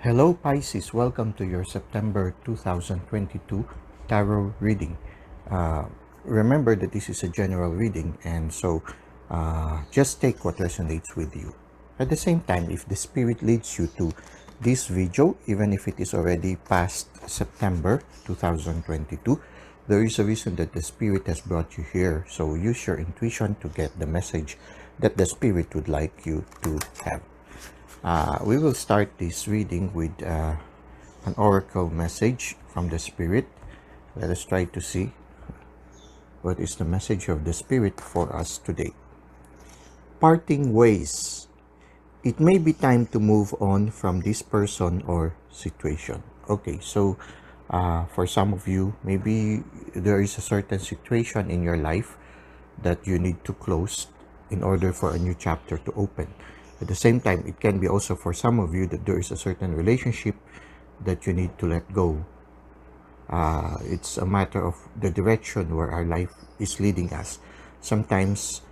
Hello Pisces, welcome to your September 2022 tarot reading. Uh, Remember that this is a general reading, and so just take what resonates with you. At the same time, if the spirit leads you to this video, even if it is already past September 2022, there is a reason that the spirit has brought you here. So use your intuition to get the message that the spirit would like you to have. We will start this reading with an oracle message from the Spirit. Let us try to see what is the message of the Spirit for us today. Parting ways. It may be time to move on from this person or situation. Okay, so for some of you, maybe there is a certain situation in your life that you need to close in order for a new chapter to open. At the same time, it can be also for some of you that there is a certain relationship that you need to let go. It's a matter of the direction where our life is leading us. Sometimes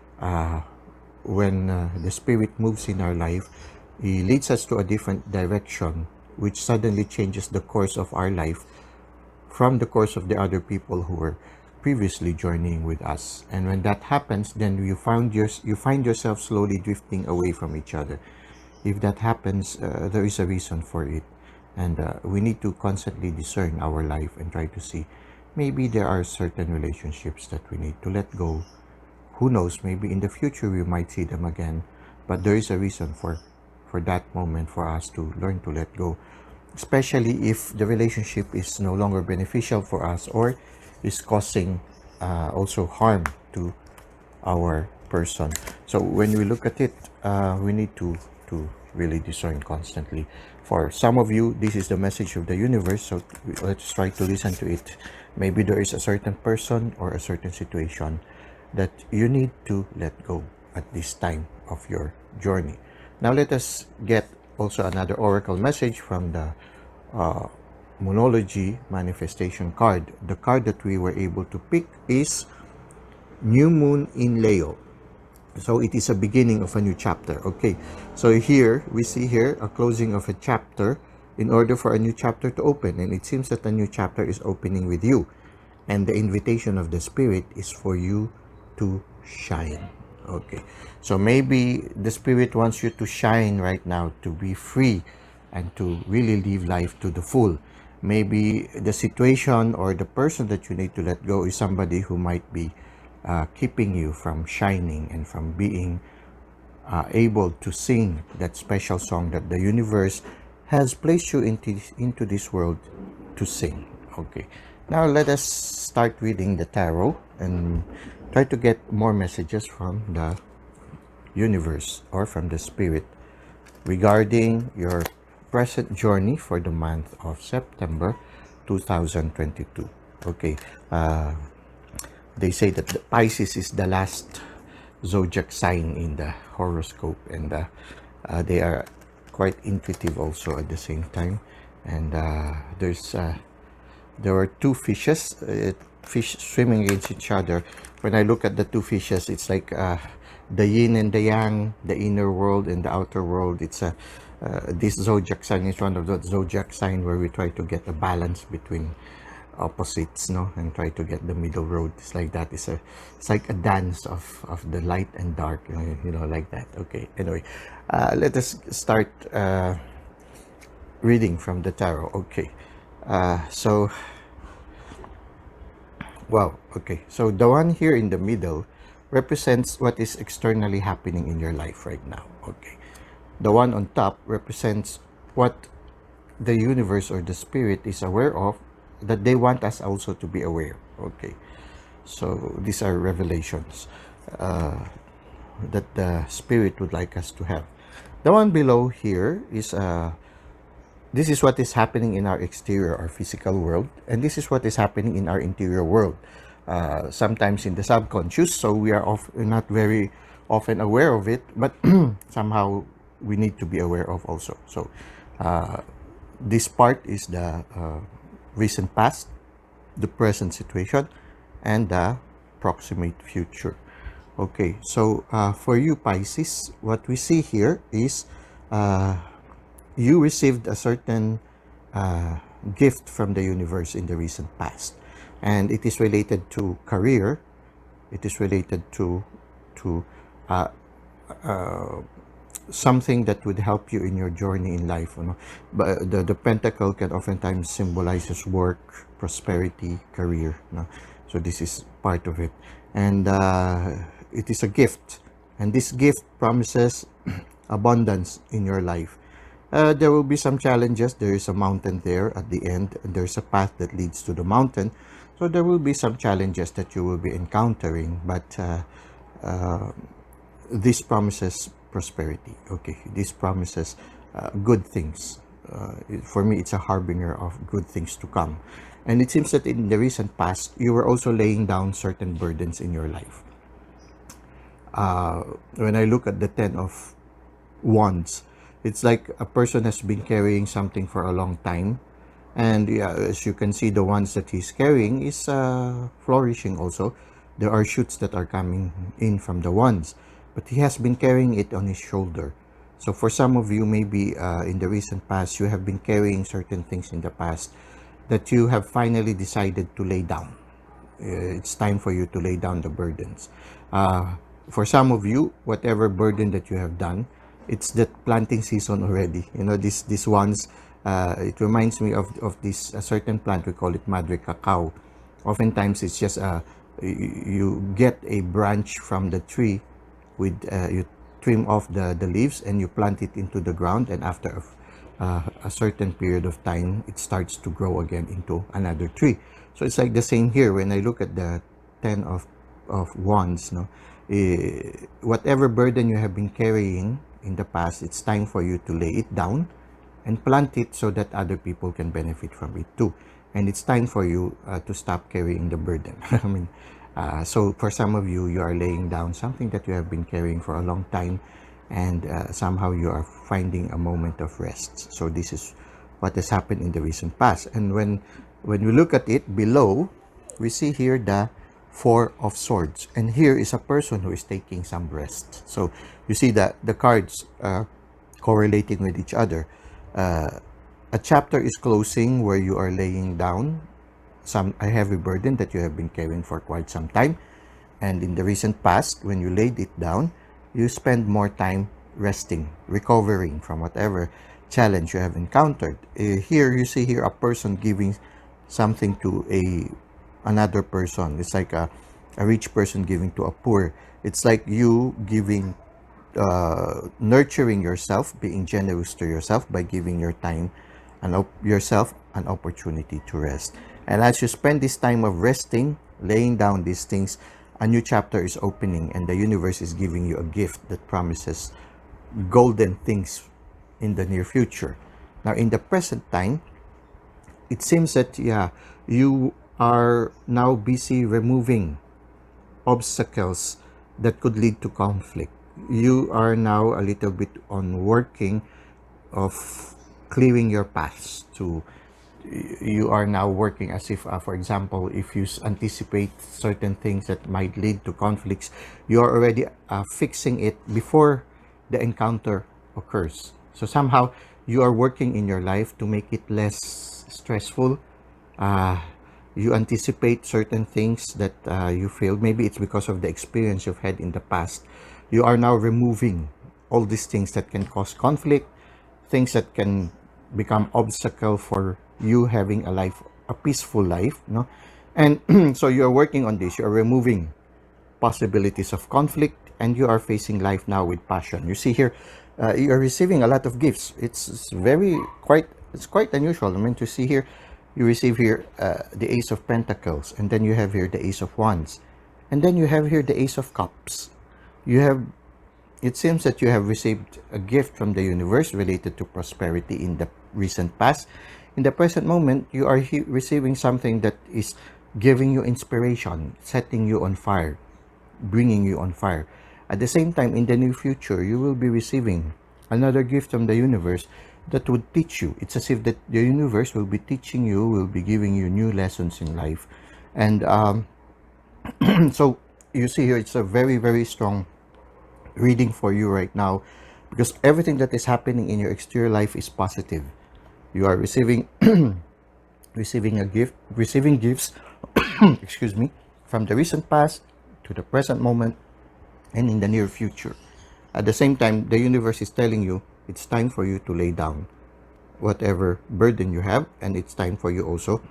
when the spirit moves in our life, he leads us to a different direction, which suddenly changes the course of our life from the course of the other people who were previously journeying with us. And when that happens, then you find yourself slowly drifting away from each other. If that happens, there is a reason for it, and we need to constantly discern our life and try to see, maybe there are certain relationships that we need to let go. Who knows, maybe in the future we might see them again, but there is a reason for that moment for us to learn to let go, especially if the relationship is no longer beneficial for us or is causing also harm to our person. So when we look at it, we need to really discern constantly. For some of you, this is the message of the universe, so let's try to listen to it. Maybe there is a certain person or a certain situation that you need to let go at this time of your journey. Now let us get also another oracle message from the Moonology manifestation card. The card that we were able to pick is New Moon in Leo. So it is a beginning of a new chapter. Okay, so here we see here a closing of a chapter in order for a new chapter to open, and it seems that a new chapter is opening with you, and the invitation of the spirit is for you to shine. Okay, so maybe the spirit wants you to shine right now, to be free and to really live life to the full. Maybe the situation or the person that you need to let go is somebody who might be keeping you from shining and from being able to sing that special song that the universe has placed you into this world to sing. Okay, now let us start reading the tarot and try to get more messages from the universe or from the spirit regarding your present journey for the month of September 2022. Okay, they say that the Pisces is the last zodiac sign in the horoscope, and they are quite intuitive also at the same time. And there were two fishes, fish swimming against each other. When I look at the two fishes, it's like the yin and the yang, the inner world and the outer world. It's this zodiac sign is one of the zodiac sign where we try to get a balance between opposites, and try to get the middle road. It's like that. It's like a dance of the light and dark, like that. Okay, anyway, let us start reading from the tarot. Okay, so wow. Okay, so the one here in the middle represents what is externally happening in your life right now. Okay, the one on top represents what the universe or the spirit is aware of, that they want us also to be aware. Okay, so these are revelations that the spirit would like us to have. The one below here is this is what is happening in our exterior, our physical world, and this is what is happening in our interior world, sometimes in the subconscious, so we are not very often aware of it, but somehow we need to be aware of also. So this part is the recent past, the present situation, and the proximate future. Okay, so for you Pisces, what we see here is you received a certain uh, gift from the universe in the recent past, and it is related to career. It is related to uh, something that would help you in your journey in life. You know? But the pentacle can oftentimes symbolizes work, prosperity, career. You know? So this is part of it, and it is a gift, and this gift promises abundance in your life. There will be some challenges. There is a mountain there at the end, and there's a path that leads to the mountain. So there will be some challenges that you will be encountering, but this promises prosperity. Okay, this promises good things. For me, it's a harbinger of good things to come. And it seems that in the recent past, you were also laying down certain burdens in your life. When I look at the Ten of Wands, it's like a person has been carrying something for a long time. And yeah, as you can see, the ones that he's carrying is flourishing also. There are shoots that are coming in from the wands, but he has been carrying it on his shoulder. So for some of you, maybe in the recent past, you have been carrying certain things in the past that you have finally decided to lay down. It's time for you to lay down the burdens. For some of you, whatever burden that you have done, it's that planting season already. You know, this ones, it reminds me of this a certain plant, we call it madre cacao. Oftentimes, it's just you get a branch from the tree with you trim off the leaves and you plant it into the ground, and after a certain period of time, it starts to grow again into another tree. So it's like the same here. When I look at the Ten of Wands, no, whatever burden you have been carrying in the past, it's time for you to lay it down and plant it so that other people can benefit from it too. And it's time for you to stop carrying the burden. I mean, so for some of you, you are laying down something that you have been carrying for a long time, and somehow you are finding a moment of rest. So this is what has happened in the recent past. And when we look at it below, we see here the Four of Swords, and here is a person who is taking some rest. So you see that the cards correlating with each other. A chapter is closing where you are laying down a heavy burden that you have been carrying for quite some time, and in the recent past, when you laid it down, you spend more time resting, recovering from whatever challenge you have encountered. Here you see here a person giving something to another person. It's like a rich person giving to a poor. It's like you giving, nurturing yourself, being generous to yourself by giving your time and yourself an opportunity to rest. And as you spend this time of resting, laying down these things, a new chapter is opening, and the universe is giving you a gift that promises golden things in the near future. Now, in the present time, it seems that, yeah, you are now busy removing obstacles that could lead to conflict. You are now a little bit on working of clearing your paths to, you are now working as if, for example, if you anticipate certain things that might lead to conflicts, you are already fixing it before the encounter occurs. So somehow you are working in your life to make it less stressful. You anticipate certain things that you feel. Maybe it's because of the experience you've had in the past. You are now removing all these things that can cause conflict, things that can become obstacle for you having a peaceful life, no? And so you are working on this. You are removing possibilities of conflict, and you are facing life now with passion. You see here, you are receiving a lot of gifts. It's quite unusual. I mean, to see here, you receive here the Ace of Pentacles, and then you have here the Ace of Wands, and then you have here the Ace of Cups. It seems that you have received a gift from the universe related to prosperity in the recent past. In the present moment, you are receiving something that is giving you inspiration, setting you on fire, bringing you on fire. At the same time, in the near future, you will be receiving another gift from the universe that would teach you. It's as if that the universe will be teaching you, will be giving you new lessons in life. And so you see here, it's a very, very strong reading for you right now. because everything that is happening in your exterior life is positive. You are receiving a gift, receiving gifts, excuse me, from the recent past to the present moment and in the near future. At the same time, the universe is telling you it's time for you to lay down whatever burden you have, and it's time for you also.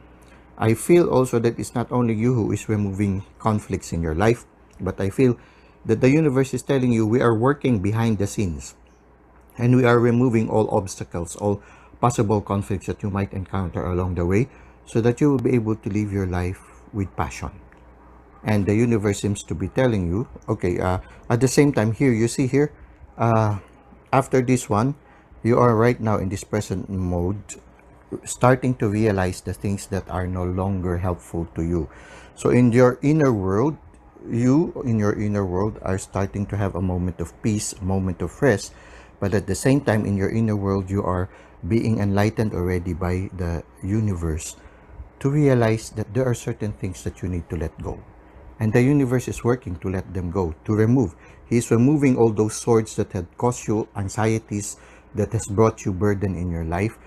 I feel also that it's not only you who is removing conflicts in your life, but I feel that the universe is telling you we are working behind the scenes and we are removing all obstacles, all possible conflicts that you might encounter along the way, so that you will be able to live your life with passion. And the universe seems to be telling you, okay, at the same time here, you see here, uh, after this one, you are right now in this present mode, starting to realize the things that are no longer helpful to you. So in your inner world, you in your inner world are starting to have a moment of peace, a moment of rest, but at the same time in your inner world you are being enlightened already by the universe to realize that there are certain things that you need to let go. And the universe is working to let them go, to remove. He is removing all those swords that had caused you anxieties, that has brought you burden in your life.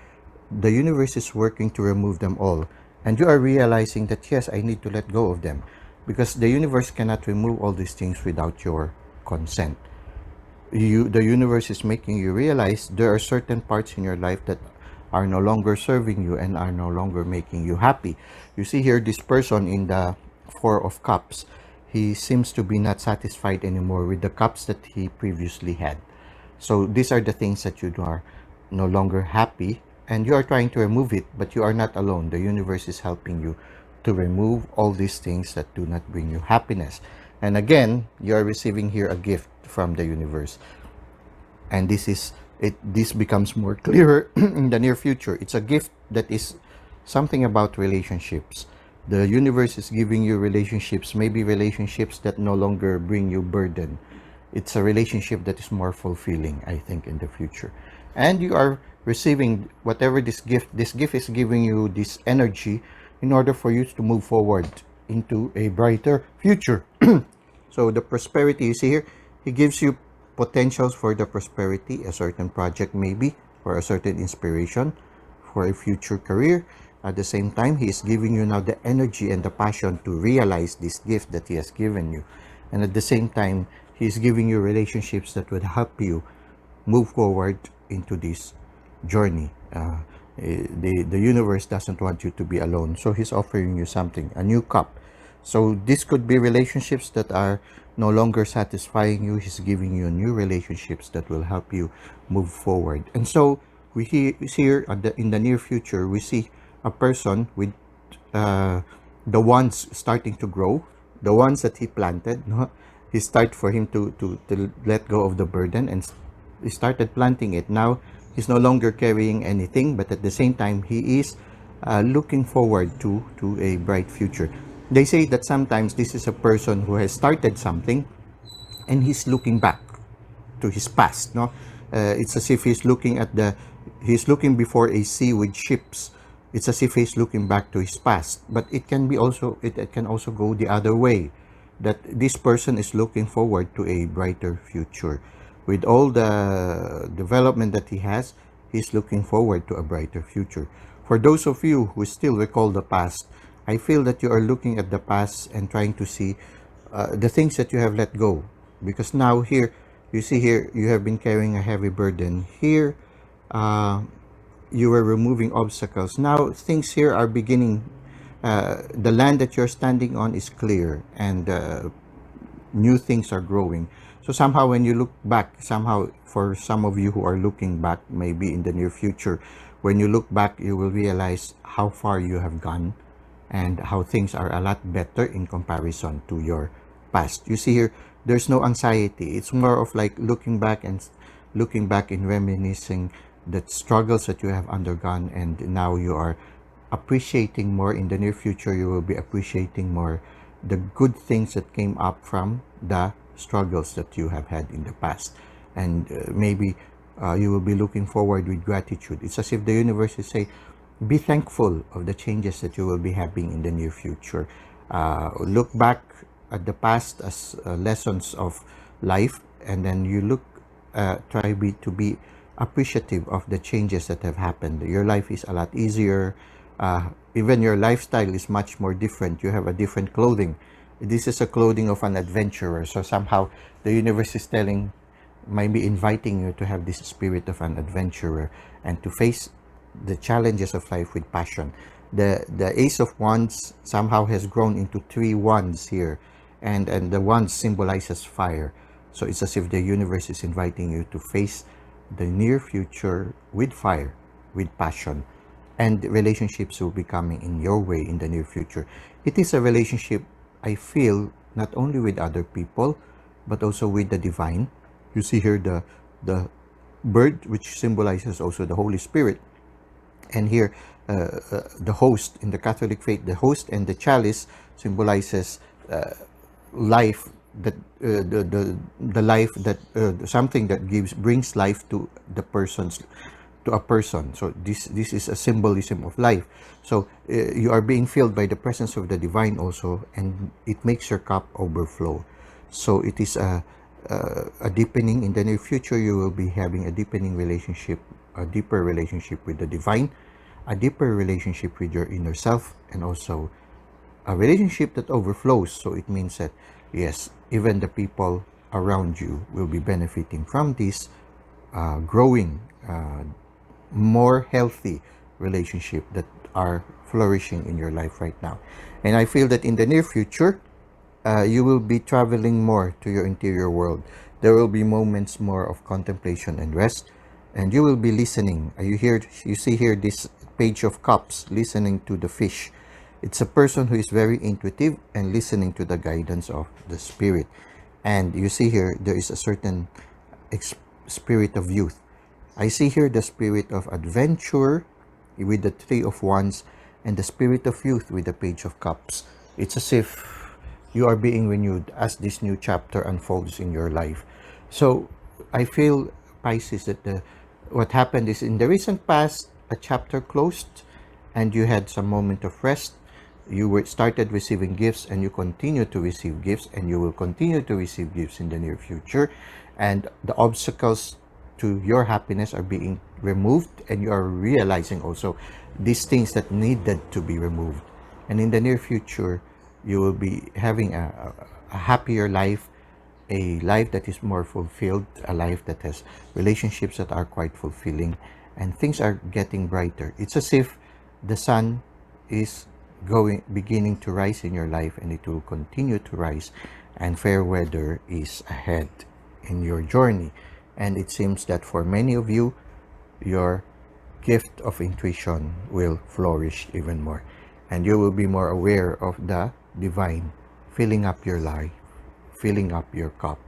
The universe is working to remove them all. And you are realizing that, yes, I need to let go of them. Because the universe cannot remove all these things without your consent. The universe is making you realize there are certain parts in your life that are no longer serving you and are no longer making you happy. You see here this person in the Four of Cups. He seems to be not satisfied anymore with the cups that he previously had. So these are the things that you are no longer happy, and you are trying to remove it, but you are not alone. The universe is helping you to remove all these things that do not bring you happiness. And again, you are receiving here a gift from the universe. And this becomes more clearer in the near future. It's a gift that is something about relationships. The universe is giving you relationships, maybe relationships that no longer bring you burden. It's a relationship that is more fulfilling, I think, in the future. And you are receiving whatever this gift is giving you this energy in order for you to move forward into a brighter future. So the prosperity you see here, he gives you potentials for the prosperity, a certain project maybe, or a certain inspiration for a future career. At the same time, he is giving you now the energy and the passion to realize this gift that he has given you. And at the same time, he is giving you relationships that would help you move forward into this journey. The universe doesn't want you to be alone, so he's offering you something, a new cup. So this could be relationships that are no longer satisfying you. He's giving you new relationships that will help you move forward. And so we here in the near future, we see a person with the ones starting to grow, the ones that he planted. No? He started for him to let go of the burden, and he started planting it. Now he's no longer carrying anything, but at the same time he is looking forward to a bright future. They say that sometimes this is a person who has started something and he's looking back to his past. No, it's as if he's looking before a sea with ships. It's as if he's looking back to his past. But it can also go the other way, that this person is looking forward to a brighter future. With all the development that he has, he's looking forward to a brighter future. For those of you who still recall the past, I feel that you are looking at the past and trying to see the things that you have let go. Because now here, you see here, you have been carrying a heavy burden. Here, you were removing obstacles. Now, things here are beginning. The land that you're standing on is clear, and new things are growing. So somehow when you look back, somehow for some of you who are looking back, maybe in the near future, when you look back, you will realize how far you have gone and how things are a lot better in comparison to your past. You see here, there's no anxiety. It's more of like looking back and reminiscing the struggles that you have undergone, and now you are appreciating more. In the near future, you will be appreciating more the good things that came up from the struggles that you have had in the past. And maybe you will be looking forward with gratitude. It's as if the universe is saying, be thankful of the changes that you will be having in the near future. Look back at the past as lessons of life, and then you look to be appreciative of the changes that have happened. Your life is a lot easier. Even your lifestyle is much more different. You have a different clothing. This is a clothing of an adventurer. So somehow the universe is telling, might be inviting you to have this spirit of an adventurer and to face the challenges of life with passion. The Ace of Wands somehow has grown into 3 wands here, and the wand symbolizes fire. So it's as if the universe is inviting you to face the near future with fire, with passion, and relationships will be coming in your way in the near future. It is a relationship, I feel, not only with other people, but also with the divine. You see here the bird, which symbolizes also the Holy Spirit. And here, the host in the Catholic faith, the host and the chalice symbolizes life, that the life that something that brings life to the persons, to a person. So this is a symbolism of life. So you are being filled by the presence of the divine also, and it makes your cup overflow. So it is a deepening. In the near future, you will be having a deepening relationship, a deeper relationship with the divine, a deeper relationship with your inner self, and also a relationship that overflows. So it means that, yes, even the people around you will be benefiting from this growing, more healthy relationship that are flourishing in your life right now. And I feel that in the near future, you will be traveling more to your interior world. There will be moments more of contemplation and rest, and you will be listening. You see here this Page of Cups, listening to the fish. It's a person who is very intuitive and listening to the guidance of the spirit. And you see here, there is a certain spirit of youth. I see here the spirit of adventure with the 3 of Wands, and the spirit of youth with the Page of Cups. It's as if you are being renewed as this new chapter unfolds in your life. So I feel, Pisces, that what happened is, in the recent past, a chapter closed and you had some moment of rest. You started receiving gifts, and you continue to receive gifts, and you will continue to receive gifts in the near future. And the obstacles to your happiness are being removed, and you are realizing also these things that needed to be removed. And in the near future, you will be having a happier life, a life that is more fulfilled, a life that has relationships that are quite fulfilling, and things are getting brighter. It's as if the sun is beginning to rise in your life, and it will continue to rise, and fair weather is ahead in your journey. And it seems that for many of you, your gift of intuition will flourish even more, and you will be more aware of the divine filling up your life, filling up your cup,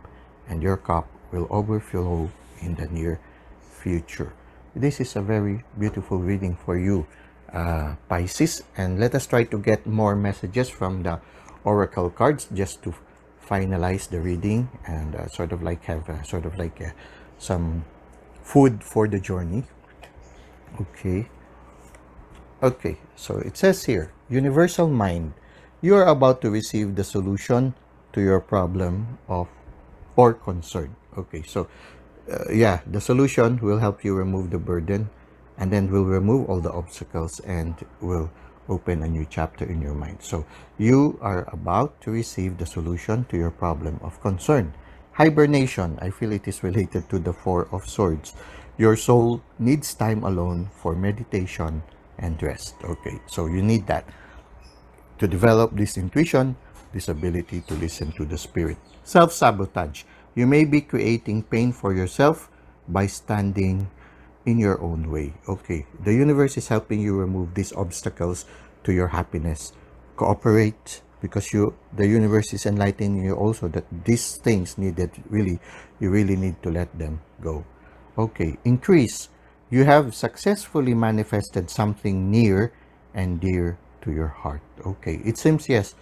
and your cup will overflow in the near future. This is a very beautiful reading for you, Pisces, and let us try to get more messages from the oracle cards just to finalize the reading, and sort of like have some food for the journey. Okay, so it says here, Universal Mind, you are about to receive the solution to your problem or concern. Okay, so the solution will help you remove the burden, and then will remove all the obstacles, and will open a new chapter in your mind. So you are about to receive the solution to your problem of concern. Hibernation, I feel it is related to the 4 of Swords. Your soul needs time alone for meditation and rest. Okay, so you need that to develop this intuition, this ability to listen to the spirit. Self-sabotage. You may be creating pain for yourself by standing in your own way. Okay, the universe is helping you remove these obstacles to your happiness. Cooperate, because the universe is enlightening you also that these things you really need to let them go. Okay, increase. You have successfully manifested something near and dear to your heart. Okay, it seems, yes,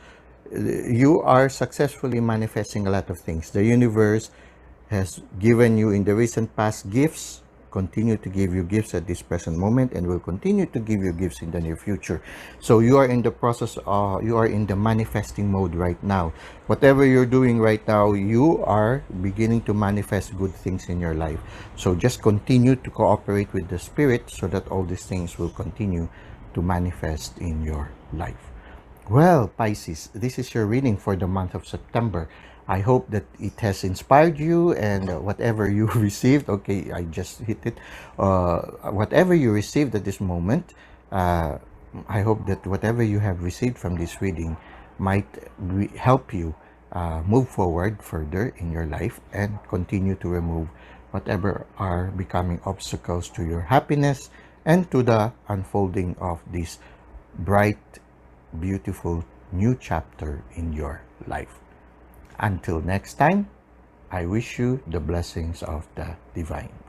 you are successfully manifesting a lot of things. The universe has given you in the recent past gifts, continue to give you gifts at this present moment and will continue to give you gifts in the near future. So you are in the process, you are in the manifesting mode right now. Whatever you're doing right now, you are beginning to manifest good things in your life. So just continue to cooperate with the Spirit so that all these things will continue to manifest in your life. Well, Pisces, this is your reading for the month of September. I hope that it has inspired you, and whatever you received, okay, I just hit it. Whatever you received at this moment, I hope that whatever you have received from this reading might help you move forward further in your life and continue to remove whatever are becoming obstacles to your happiness and to the unfolding of this bright, beautiful new chapter in your life. Until next time, I wish you the blessings of the divine.